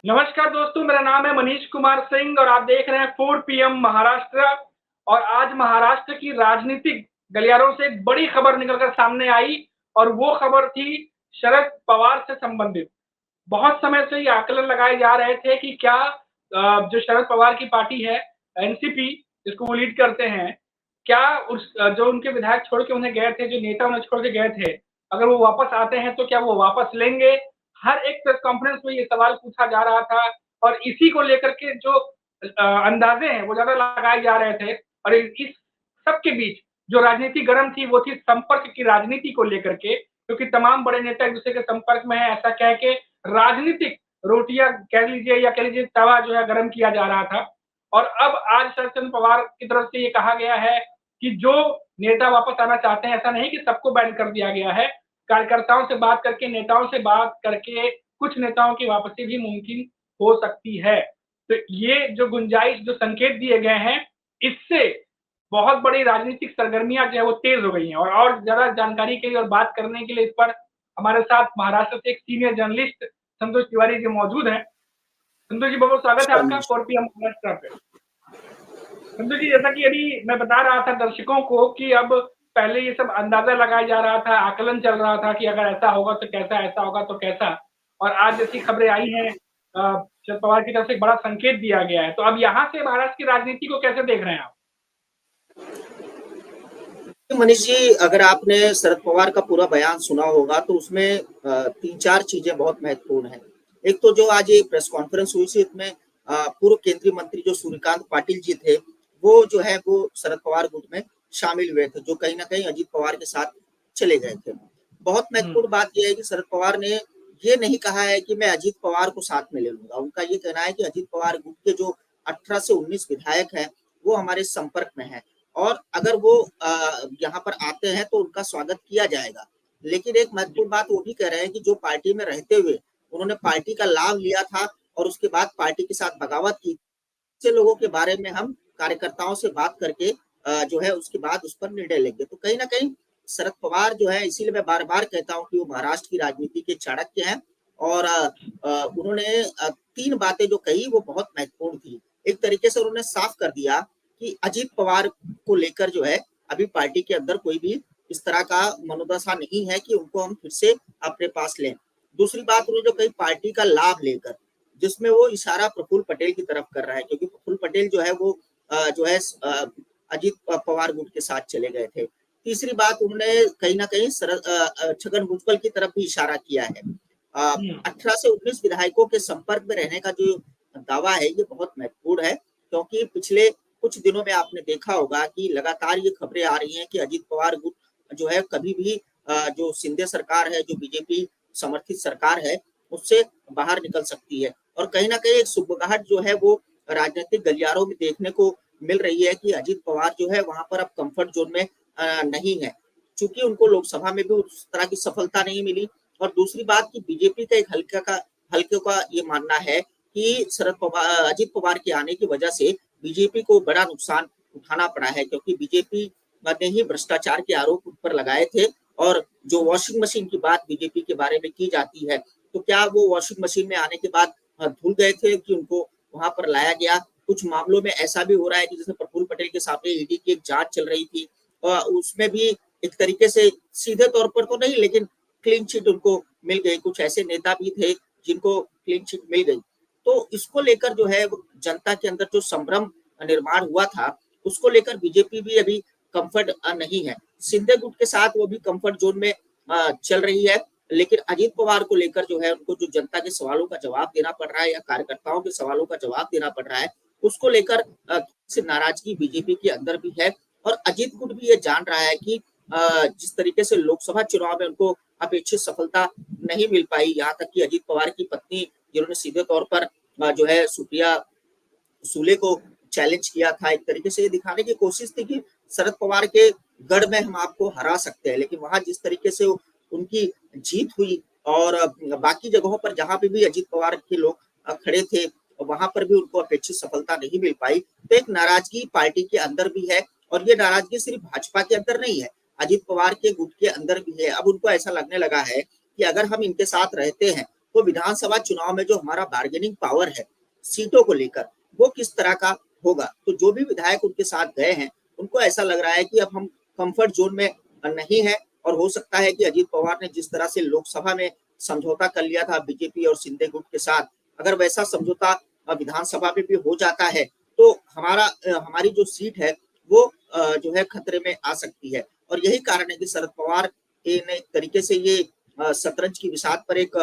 नमस्कार दोस्तों, मेरा नाम है मनीष कुमार सिंह और आप देख रहे हैं 4 पीएम महाराष्ट्र। और आज महाराष्ट्र की राजनीतिक गलियारों से एक बड़ी खबर निकलकर सामने आई और वो खबर थी शरद पवार से संबंधित। बहुत समय से ये आकलन लगाए जा रहे थे कि क्या जो शरद पवार की पार्टी है एनसीपी, जिसको वो लीड करते हैं, क्या जो उनके विधायक छोड़ के उन्हें गए थे, जो नेता उन्हें छोड़ के गए थे, अगर वो वापस आते हैं तो क्या वो वापस लेंगे? हर एक प्रेस कॉन्फ्रेंस में ये सवाल पूछा जा रहा था और इसी को लेकर के जो अंदाजे हैं वो ज्यादा लगाए जा रहे थे। और इस सबके बीच जो राजनीति गर्म थी वो थी संपर्क की राजनीति को लेकर के, क्योंकि तमाम बड़े नेता एक दूसरे के संपर्क में है, ऐसा कह के राजनीतिक रोटियां कह लीजिए या कह लीजिए तवा जो है गर्म किया जा रहा था। और अब आज शरद चंद्र पवार की तरफ से ये कहा गया है कि जो नेता वापस आना चाहते हैं, ऐसा नहीं कि सबको बैन कर दिया गया है, कार्यकर्ताओं से बात करके, नेताओं से बात करके कुछ नेताओं की वापसी भी मुमकिन हो सकती है। तो ये जो गुंजाइश, जो संकेत दिए गए हैं, इससे बहुत बड़ी राजनीतिक सरगर्मियां जो है वो तेज हो गई हैं। और ज्यादा जानकारी के लिए और बात करने के लिए इस पर हमारे साथ महाराष्ट्र से एक सीनियर जर्नलिस्ट संतोष तिवारी जी मौजूद हैं। संतोष जी, बहुत स्वागत है आपका 4 पीएम महाराष्ट्र पे। संतोष जी, जैसा कि अभी मैं बता रहा था दर्शकों को कि अब पहले ये सब अंदाजा लगाया जा रहा था, आकलन चल रहा था कि अगर ऐसा होगा तो कैसा, ऐसा होगा तो कैसा। और आज जैसी खबरें आई हैं, शरद पवार की तरफ से एक बड़ा संकेत दिया गया है। तो अब यहाँ से महाराष्ट्र की राजनीति को कैसे देख रहे हैं आप? मनीष जी, अगर आपने शरद पवार का पूरा बयान सुना होगा तो उसमें तीन चार चीजें बहुत महत्वपूर्ण हैं। एक तो जो आज ये प्रेस कॉन्फ्रेंस हुई थी, इसमें पूर्व केंद्रीय मंत्री जो सूर्यकांत पाटिल जी थे, वो जो है वो शरद पवार गुट में शामिल हुए थे, जो कहीं ना कहीं अजीत पवार के साथ चले गए थे। बहुत महत्वपूर्ण बात यह है कि शरद पवार ने ये नहीं कहा है कि मैं अजीत पवार को साथ में ले लूंगा। उनका ये कहना है कि अजीत पवार गुट के जो 18 से 19 विधायक हैं वो हमारे संपर्क में हैं और अगर वो यहाँ पर आते हैं तो उनका स्वागत किया जाएगा। लेकिन एक महत्वपूर्ण बात वो भी कह रहे हैं कि जो पार्टी में रहते हुए उन्होंने पार्टी का लाभ लिया था और उसके बाद पार्टी के साथ बगावत की, ऐसे लोगों के बारे में हम कार्यकर्ताओं से बात करके जो है उसके बाद उस पर निर्णय लेंगे। तो कहीं ना कहीं शरद पवार जो है, इसीलिए मैं बार बार कहता हूँ कि वो महाराष्ट्र की राजनीति के चाणक्य हैं और उन्होंने तीन बातें जो कही वो बहुत महत्वपूर्ण थी। एक तरीके से उन्होंने साफ कर दिया कि अजीत पवार को लेकर जो है अभी पार्टी के अंदर कोई भी इस तरह का मनोदशा नहीं है कि उनको हम फिर से अपने पास लें। दूसरी बात उन्होंने जो कही पार्टी का लाभ लेकर, जिसमें वो इशारा प्रफुल्ल पटेल की तरफ कर रहा है, क्योंकि प्रफुल्ल पटेल जो है वो जो है अजीत पवार गुट के साथ चले गए थे। तीसरी बात उन्होंने कहीं ना कहीं छगन भुजबल की तरफ भी इशारा किया है। 18 से 19 विधायकों के संपर्क में रहने का जो दावा है ये बहुत महत्वपूर्ण है, क्योंकि पिछले कुछ दिनों में आपने देखा होगा कि लगातार ये खबरें आ रही हैं कि अजीत पवार गुट जो है कभी भी जो शिंदे सरकार है, जो बीजेपी समर्थित सरकार है, उससे बाहर निकल सकती है। और कहीं ना कहीं एक सुगबुगाहट जो है वो राजनीतिक गलियारों में देखने को मिल रही है कि अजीत पवार जो है वहां पर अब कंफर्ट जोन में नहीं है, चूंकि उनको लोकसभा में भी उस तरह की सफलता नहीं मिली। और दूसरी बात की बीजेपी का एक हल्के का ये मानना है कि अजीत पवार के आने की वजह से बीजेपी को बड़ा नुकसान उठाना पड़ा है, क्योंकि बीजेपी ने ही भ्रष्टाचार के आरोप उन पर लगाए थे। और जो वॉशिंग मशीन की बात बीजेपी के बारे में की जाती है, तो क्या वो वॉशिंग मशीन में आने के बाद भूल गए थे कि उनको वहां पर लाया गया? कुछ मामलों में ऐसा भी हो रहा है कि जैसे प्रफुल्ल पटेल के सामने ईडी की एक जांच चल रही थी, उसमें भी एक तरीके से सीधे तौर पर तो नहीं, लेकिन क्लीन चिट उनको मिल गई। कुछ ऐसे नेता भी थे जिनको क्लीन चिट मिल गई। तो इसको लेकर जो है जनता के अंदर जो संभ्रम निर्माण हुआ था, उसको लेकर बीजेपी भी अभी कंफर्ट नहीं है। शिंदे गुट के साथ वो भी कंफर्ट जोन में चल रही है, लेकिन अजीत पवार को लेकर जो है उनको जो जनता के सवालों का जवाब देना पड़ रहा है या कार्यकर्ताओं के सवालों का जवाब देना पड़ रहा है, उसको लेकर नाराजगी बीजेपी के अंदर भी है। और अजीत गुट भी ये जान रहा है कि जिस तरीके से लोकसभा चुनाव में उनको अपेक्षित सफलता नहीं मिल पाई, यहाँ तक कि अजीत पवार की पत्नी जिन्होंने सीधे तौर पर जो है सुप्रिया सुले को चैलेंज किया था, एक तरीके से ये दिखाने की कोशिश थी कि शरद पवार के गढ़ में हम आपको हरा सकते हैं। लेकिन वहां जिस तरीके से उनकी जीत हुई और बाकी जगहों पर जहां पे भी अजीत पवार के लोग खड़े थे, वहां पर भी उनको अपेक्षित सफलता नहीं मिल पाई। तो एक नाराजगी पार्टी के अंदर भी है, और ये नाराजगी सिर्फ भाजपा के अंदर नहीं है, अजीत पवार के गुट के अंदर भी है। अब उनको ऐसा लगने लगा है कि अगर हम इनके साथ रहते हैं तो विधानसभा चुनाव में जो हमारा बार्गेनिंग पावर है सीटों को लेकर वो किस तरह का होगा। तो जो भी विधायक उनके साथ गए हैं उनको ऐसा लग रहा है कि अब हम कंफर्ट जोन में नहीं है, और हो सकता है कि अजीत पवार ने जिस तरह से लोकसभा में समझौता कर लिया था बीजेपी और शिंदे गुट के साथ, अगर वैसा समझौता विधानसभा में भी हो जाता है तो हमारी जो सीट है वो जो है खतरे में आ सकती है। और यही कारण है कि शरद पवार ने एक तरीके से ये शतरंज की बिसात पर एक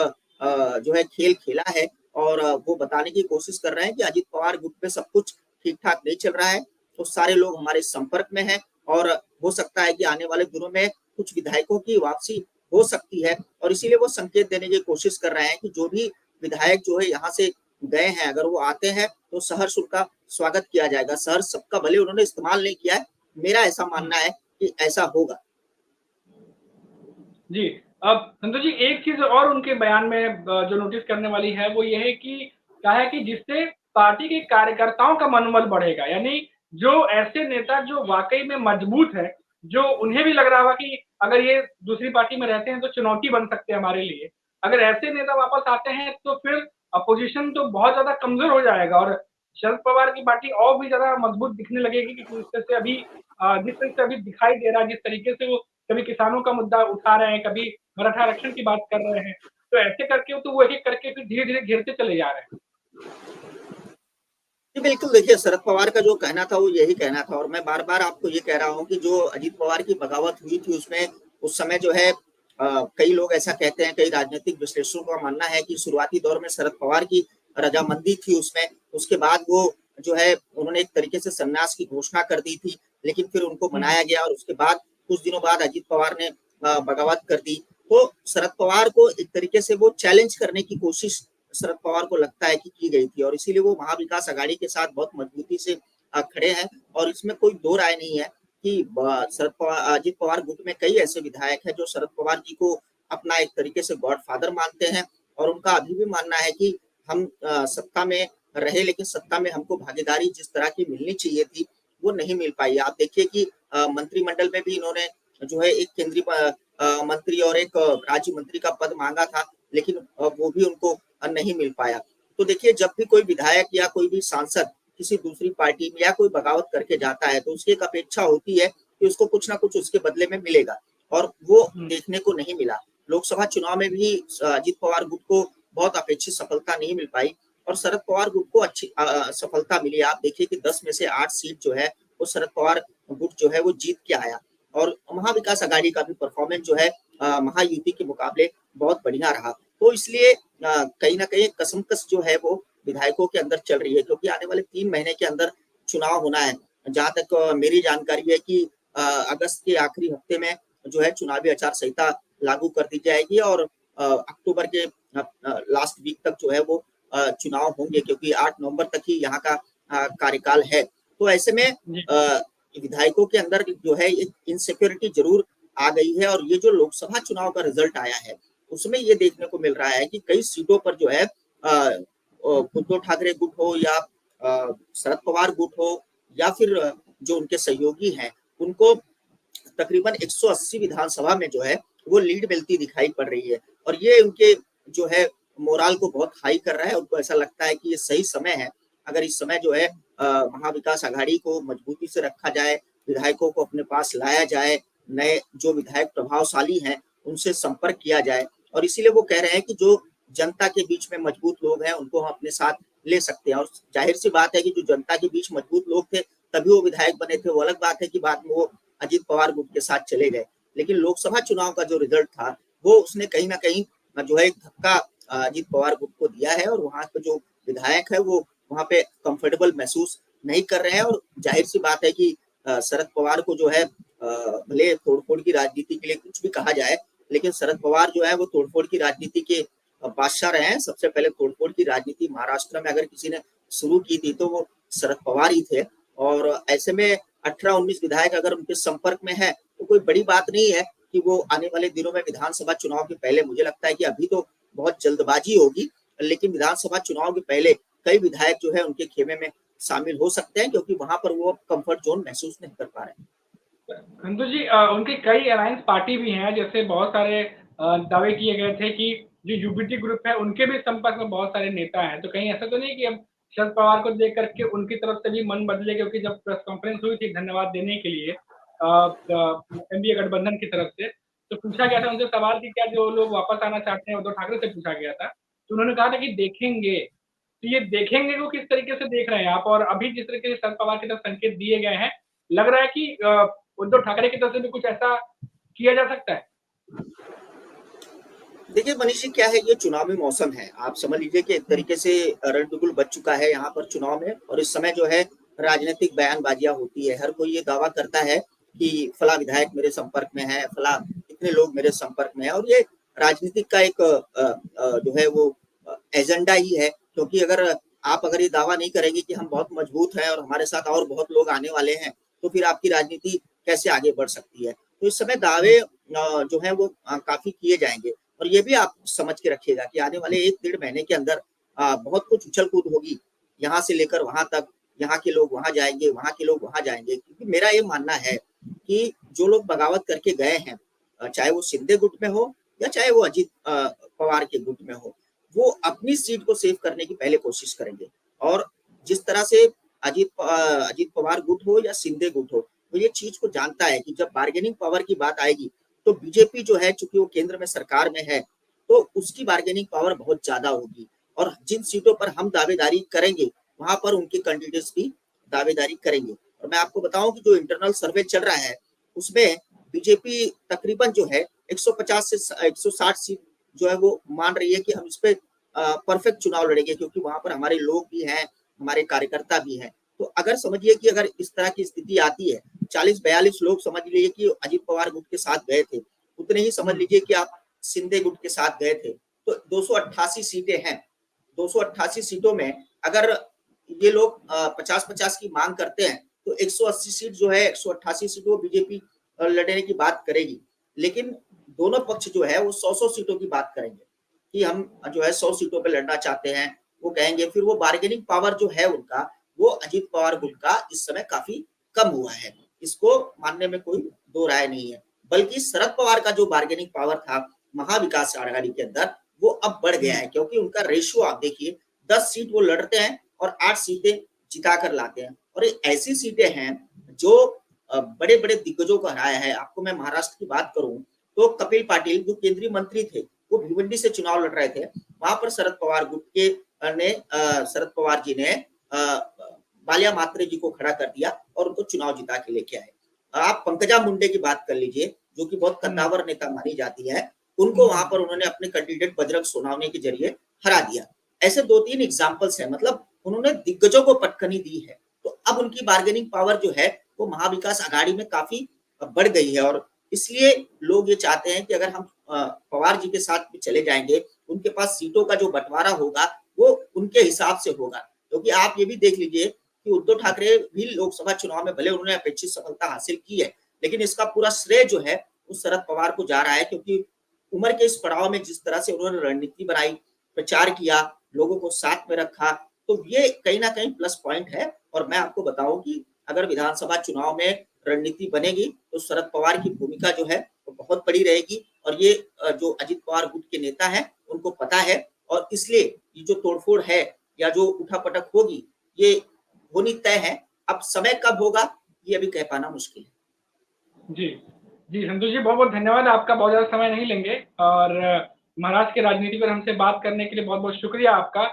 जो है खेल खेला है, और वो बताने की कोशिश कर रहे हैं कि अजीत पवार गुट में सब कुछ ठीक ठाक नहीं चल रहा है, तो सारे लोग हमारे संपर्क में हैं, और हो सकता है कि आने वाले दिनों में कुछ विधायकों की वापसी हो सकती है। और इसीलिए वो संकेत देने की कोशिश कर रहे हैं कि जो भी विधायक जो है यहाँ से गए हैं, अगर वो आते हैं तो सहर्ष उनका स्वागत किया जाएगा। सहर्ष शब्द का भले उन्होंने इस्तेमाल नहीं किया है, मेरा ऐसा मानना है कि ऐसा होगा। जी, अब संतोष जी एक चीज और उनके बयान में जो नोटिस करने वाली है वो ये है कि क्या है कि जिससे पार्टी के कार्यकर्ताओं का मनोबल बढ़ेगा, यानी जो ऐसे नेता जो वाकई में मजबूत है, जो उन्हें भी लग रहा होगा कि अगर ये दूसरी पार्टी में रहते हैं तो चुनौती बन सकते हैं हमारे लिए, अगर ऐसे नेता वापस आते हैं तो फिर अपोजिशन तो बहुत ज्यादा कमजोर हो जाएगा और शरद पवार की पार्टी और भी ज्यादा मजबूत दिखने लगेगी, क्योंकि जिस तरह से अभी दिखाई दे रहा है, जिस तरीके से वो कभी किसानों का मुद्दा उठा रहे हैं, कभी मराठा आरक्षण की बात कर रहे हैं, तो ऐसे करके तो वो एक एक करके फिर धीरे धीरे घिरते चले जा रहे हैं। जी बिल्कुल, देखिए शरद पवार का जो कहना था वो यही कहना था, और मैं बार बार आपको ये कह रहा हूँ कि जो अजीत पवार की बगावत हुई थी उसमें उस समय जो है कई लोग ऐसा कहते हैं, कई राजनीतिक विश्लेषकों का मानना है कि शुरुआती दौर में शरद पवार की रजामंदी थी उसमें, उसके बाद वो जो है उन्होंने एक तरीके से संन्यास की घोषणा कर दी थी, लेकिन फिर उनको मनाया गया और उसके बाद कुछ दिनों बाद अजीत पवार ने बगावत कर दी। तो शरद पवार को एक तरीके से वो चैलेंज करने की कोशिश शरद पवार को लगता है कि की गई थी, और इसीलिए वो महाविकास आघाड़ी के साथ बहुत मजबूती से खड़े हैं। और इसमें कोई दो राय नहीं है कि शरद पवार अजीत पवार गुट में कई ऐसे विधायक हैं जो शरद पवार जी को अपना एक तरीके से गॉडफादर मानते हैं, और उनका अभी भी मानना है कि हम सत्ता में रहे, लेकिन सत्ता में हमको भागीदारी जिस तरह की मिलनी चाहिए थी वो नहीं मिल पाई। आप देखिए कि मंत्रिमंडल में भी इन्होंने जो है एक केंद्रीय मंत्री और एक राज्य मंत्री का पद मांगा था, लेकिन वो भी उनको नहीं मिल पाया। तो देखिए जब भी कोई विधायक या कोई भी सांसद किसी दूसरी पार्टी में या कोई बगावत करके जाता है तो उसकी एक अपेक्षा होती है कि उसको कुछ ना कुछ उसके बदले में मिलेगा, और वो देखने को नहीं मिला। लोकसभा चुनाव में भी अजीत पवार गुट को बहुत अपेक्षित सफलता नहीं मिल पाई, और शरद पवार गुट को अच्छी सफलता मिली। आप देखिए कि 10 में से 8 सीट जो है वो शरद पवार गुट जो है वो जीत के आया, और महाविकास आघाड़ी का भी परफॉर्मेंस जो है महायुति के मुकाबले बहुत बढ़िया रहा। तो इसलिए कहीं ना कहीं कसमकस जो है वो विधायकों के अंदर चल रही है, क्योंकि आने वाले 3 महीने के अंदर चुनाव होना है। जहां तक मेरी जानकारी है कि अगस्त के आखिरी हफ्ते में जो है चुनावी आचार संहिता लागू कर दी जाएगी, और अक्टूबर के लास्ट वीक तक जो है वो चुनाव होंगे, क्योंकि 8 नवंबर तक ही यहाँ का कार्यकाल है। तो ऐसे में विधायकों के अंदर जो है एक इनसिक्योरिटी जरूर आ गई है, और ये जो लोकसभा चुनाव का रिजल्ट आया है उसमें ये देखने को मिल रहा है कि कई सीटों पर जो है उद्धव ठाकरे गुट हो या शरद पवार गुट हो या फिर जो उनके सहयोगी हैं उनको तकरीबन 180 विधानसभा में जो है वो लीड मिलती दिखाई पड़ रही है, और ये उनके जो है मोराल को बहुत हाई कर रहा है। उनको ऐसा लगता है कि ये सही समय है, अगर इस समय जो है महाविकास आघाड़ी को मजबूती से रखा जाए, विधायकों को अपने पास लाया जाए, नए जो विधायक प्रभावशाली हैं उनसे संपर्क किया जाए, और इसीलिए वो कह रहे हैं कि जो जनता के बीच में मजबूत लोग हैं उनको हम अपने साथ ले सकते हैं। और जाहिर सी बात है कि जो जनता के बीच मजबूत लोग थे तभी वो विधायक बने थे, वो अलग बात है कि बाद में वो अजीत पवार गुट के साथ चले गए। लेकिन लोकसभा चुनाव का जो रिजल्ट था वो उसने कहीं ना कहीं जो है धक्का अजीत पवार गुट को दिया है, और वहां पे जो विधायक है वो वहां पे कंफर्टेबल महसूस नहीं कर रहे हैं। और जाहिर सी बात है कि शरद पवार को जो है भले तोड़फोड़ की राजनीति के लिए कुछ भी कहा जाए, लेकिन शरद पवार जो है वो तोड़फोड़ की राजनीति के बादशाह रहे हैं। सबसे पहले तोड़फोड़ की राजनीति महाराष्ट्र में अगर किसी ने शुरू की थी तो वो शरद पवार ही थे, और ऐसे में 18-19 विधायक अगर उनके संपर्क में है तो कोई बड़ी बात नहीं है कि वो आने वाले दिनों में विधानसभा चुनाव के पहले, मुझे लगता है कि अभी तो बहुत जल्दबाजी होगी, लेकिन विधानसभा चुनाव के पहले कई विधायक जो है उनके खेमे में शामिल हो सकते हैं, क्योंकि वहां पर वो कंफर्ट जोन महसूस नहीं कर पा रहे हैं। संतोष जी उनकी कई अलायंस पार्टी भी हैं, जैसे बहुत सारे दावे किए गए थे कि जो यूबीटी ग्रुप है उनके भी संपर्क में बहुत सारे नेता हैं, तो कहीं ऐसा तो नहीं कि अब शरद पवार को देख करके उनकी तरफ से भी मन बदले, क्योंकि जब प्रेस कॉन्फ्रेंस हुई थी धन्यवाद देने के लिए एनडीए गठबंधन की तरफ से, तो पूछा गया था उनसे सवाल कि क्या जो लोग वापस आना चाहते हैं, उद्धव ठाकरे से पूछा गया था, तो उन्होंने कहा था कि देखेंगे। तो ये देखेंगे को किस तरीके से देख रहे हैं आप? और अभी जिस तरीके से शरद पवार की तरफ संकेत दिए गए हैं, लग रहा है कि उद्धव ठाकरे की तरफ से भी कुछ ऐसा किया जा सकता है? देखिए मनीष जी, क्या है, ये चुनावी मौसम है। आप समझ लीजिए कि एक तरीके से रणबिगुल बज चुका है यहाँ पर चुनाव में, और इस समय जो है राजनीतिक बयानबाजियां होती है। हर कोई ये दावा करता है कि फला विधायक मेरे संपर्क में है, फला इतने लोग मेरे संपर्क में है, और ये राजनीतिक का एक जो है वो एजेंडा ही है। क्योंकि अगर ये दावा नहीं करेंगे कि हम बहुत मजबूत हैं और हमारे साथ और बहुत लोग आने वाले हैं, तो फिर आपकी राजनीति कैसे आगे बढ़ सकती है। तो इस समय दावे जो है वो काफी किए जाएंगे। और ये भी आप समझ के रखिएगा कि आने वाले 1-1.5 महीने के अंदर बहुत कुछ उछल कूद होगी, यहाँ से लेकर वहां तक। यहाँ के लोग वहां जाएंगे, वहां के लोग वहां जाएंगे, क्योंकि मेरा ये मानना है कि जो लोग बगावत करके गए हैं, चाहे वो शिंदे गुट में हो या चाहे वो अजीत पवार के गुट में हो, वो अपनी सीट को सेव करने की पहले कोशिश करेंगे। और जिस तरह से अजीत पवार गुट हो या शिंदे गुट हो, वो ये चीज को जानता है कि जब बार्गेनिंग पावर की बात आएगी, तो बीजेपी जो है, चूंकि वो केंद्र में सरकार में है, तो उसकी बार्गेनिंग पावर बहुत ज्यादा होगी। और जिन सीटों पर हम दावेदारी करेंगे, वहां पर उनके कैंडिडेट्स भी दावेदारी करेंगे। और मैं आपको बताऊं कि जो इंटरनल सर्वे चल रहा है, उसमें बीजेपी तकरीबन जो है 150 से 160 सीट जो है वो मान रही है कि हम इस पे परफेक्ट चुनाव लड़ेंगे, क्योंकि वहां पर हमारे लोग भी हैं, हमारे कार्यकर्ता भी हैं। तो अगर समझिए कि अगर इस तरह की स्थिति आती है, 40-42 लोग समझ लीजिए कि अजीत पवार गुट के साथ गए थे, उतने ही समझ लीजिए कि आप शिंदे गुट के साथ गए थे, तो 288 सीटें हैं। 288 सीटों में अगर ये लोग 50-50 की मांग करते हैं, तो 180 सीट जो है, 188 सीट वो बीजेपी लड़ने की बात करेगी। लेकिन दोनों पक्ष जो है वो 100-100 सीटों की बात करेंगे कि हम जो है 100 सीटों पे लड़ना चाहते हैं, वो कहेंगे। फिर वो बार्गेनिंग पावर जो है उनका, वो अजीत पवार गुट का इस समय काफी कम हुआ है। इसको मानने में कोई दो राय नहीं है। बल्कि शरद पवार का जो बार्गेनिंग पावर था महाविकास आघाड़ी के अंदर, वो अब बढ़ गया है, क्योंकि उनका रेशियो आप देखिए, 10 सीट वो लड़ते हैं और 8 सीटें जिता कर लाते हैं। और ये ऐसी सीटें हैं जो बड़े बड़े दिग्गजों को हराया है। आपको मैं महाराष्ट्र की बात करूं तो कपिल पाटिल जो केंद्रीय मंत्री थे, वो भिवंडी से चुनाव लड़ रहे थे। वहां पर शरद पवार गुट के शरद पवार जी ने बालिया मात्रे जी को खड़ा कर दिया और उनको चुनाव जिता के लेके आए। आप पंकजा मुंडे की बात कर लीजिए, जो कि बहुत कद्दावर नेता मानी जाती है, उनको वहां पर उन्होंने अपने कैंडिडेट बजरंग सोनावने के जरिए हरा दिया। ऐसे 2-3 एग्जाम्पल्स है, मतलब उन्होंने दिग्गजों को पटकनी दी है। तो अब उनकी बार्गेनिंग पावर जो है वो महाविकास आघाड़ी में काफी बढ़ गई है। और इसलिए लोग ये चाहते हैं कि अगर हम पवार जी के साथ भी चले जाएंगे, उनके पास सीटों का जो बंटवारा होगा वो उनके हिसाब से होगा। क्योंकि आप ये भी देख लीजिए कि उद्धव ठाकरे भी लोकसभा चुनाव में भले उन्होंने अपेक्षित सफलता हासिल की है, लेकिन इसका पूरा श्रेय जो है वो शरद पवार को जा रहा है। क्योंकि उम्र के इस पड़ाव में जिस तरह से उन्होंने रणनीति बनाई, प्रचार किया, लोगों को साथ में रखा, तो ये कहीं ना कहीं प्लस पॉइंट है। और मैं आपको बताऊं कि अगर विधानसभा चुनाव में रणनीति बनेगी, तो शरद पवार की भूमिका जो है वो बहुत बड़ी रहेगी। और ये जो अजीत पवार गुट के नेता हैं, उनको पता है, और इसलिए ये जो तोड़फोड़ है या जो उठापटक होगी, ये होनी तय है। अब समय कब होगा ये अभी कह पाना मुश्किल है। जी जी संतोष जी, बहुत बहुत धन्यवाद। आपका बहुत ज्यादा समय नहीं लेंगे, और महाराष्ट्र की राजनीति पर हमसे बात करने के लिए बहुत बहुत शुक्रिया आपका।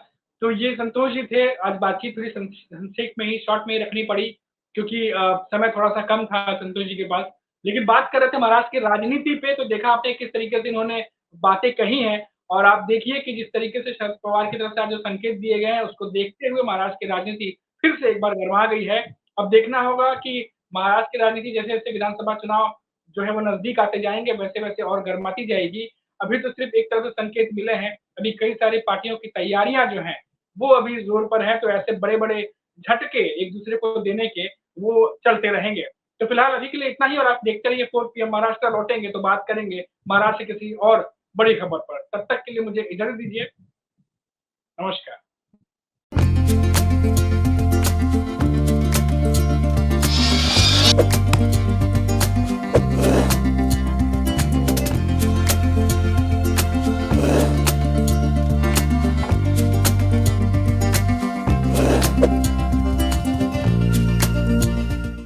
तो ये संतोष जी थे। आज बातचीत थोड़ी संक्षेप में ही, शॉर्ट में ही रखनी पड़ी, क्योंकि समय थोड़ा सा कम था संतोष जी के पास। लेकिन बात कर रहे थे महाराष्ट्र की राजनीति पे, तो देखा आपने किस तरीके से इन्होंने बातें कही हैं। और आप देखिए कि जिस तरीके से शरद पवार की तरफ से आज जो संकेत दिए गए हैं, उसको देखते हुए महाराष्ट्र की राजनीति फिर से एक बार गरमा गई है। अब देखना होगा कि महाराष्ट्र की राजनीति जैसे जैसे विधानसभा चुनाव जो है वो नजदीक आते जाएंगे, वैसे वैसे और गर्माती जाएगी। अभी तो सिर्फ एक तरफ से संकेत मिले हैं, अभी कई सारी पार्टियों की तैयारियां जो हैं वो अभी जोर पर है। तो ऐसे बड़े बड़े झटके एक दूसरे को देने के वो चलते रहेंगे। तो फिलहाल अभी के लिए इतना ही, और आप देखते रहिए 4 PM। महाराष्ट्र लौटेंगे तो बात करेंगे महाराष्ट्र की किसी और बड़ी खबर पर। तब तक के लिए मुझे इजाजत दीजिए। नमस्कार।